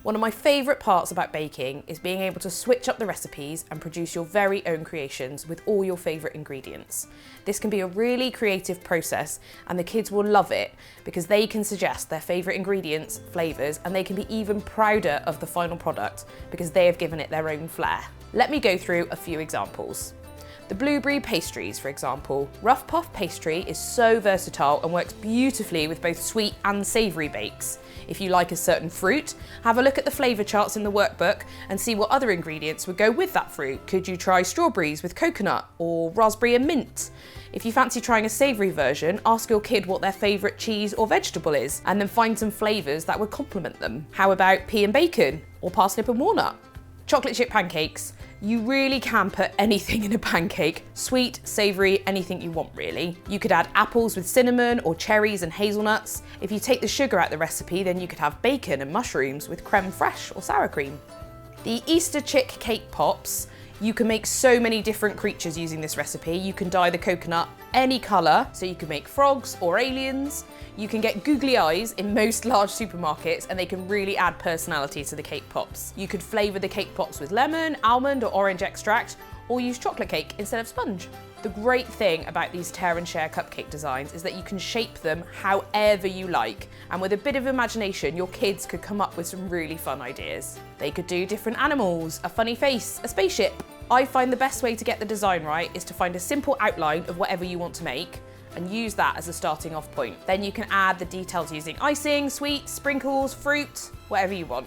One of my favourite parts about baking is being able to switch up the recipes and produce your very own creations with all your favourite ingredients. This can be a really creative process and the kids will love it because they can suggest their favourite ingredients, flavours, and they can be even prouder of the final product because they have given it their own flair. Let me go through a few examples. The blueberry pastries, for example. Rough puff pastry is so versatile and works beautifully with both sweet and savoury bakes. If you like a certain fruit, have a look at the flavour charts in the workbook and see what other ingredients would go with that fruit. Could you try strawberries with coconut or raspberry and mint? If you fancy trying a savoury version, ask your kid what their favourite cheese or vegetable is and then find some flavours that would complement them. How about pea and bacon or parsnip and walnut? Chocolate chip pancakes. You really can put anything in a pancake, sweet, savoury, anything you want really. You could add apples with cinnamon or cherries and hazelnuts. If you take the sugar out of the recipe, then you could have bacon and mushrooms with creme fraiche or sour cream. The Easter chick cake pops. You can make so many different creatures using this recipe. You can dye the coconut any colour, so you can make frogs or aliens. You can get googly eyes in most large supermarkets and they can really add personality to the cake pops. You could flavour the cake pops with lemon, almond or orange extract, or use chocolate cake instead of sponge. The great thing about these tear and share cupcake designs is that you can shape them however you like, and with a bit of imagination, your kids could come up with some really fun ideas. They could do different animals, a funny face, a spaceship. I find the best way to get the design right is to find a simple outline of whatever you want to make and use that as a starting off point. Then you can add the details using icing, sweets, sprinkles, fruit, whatever you want.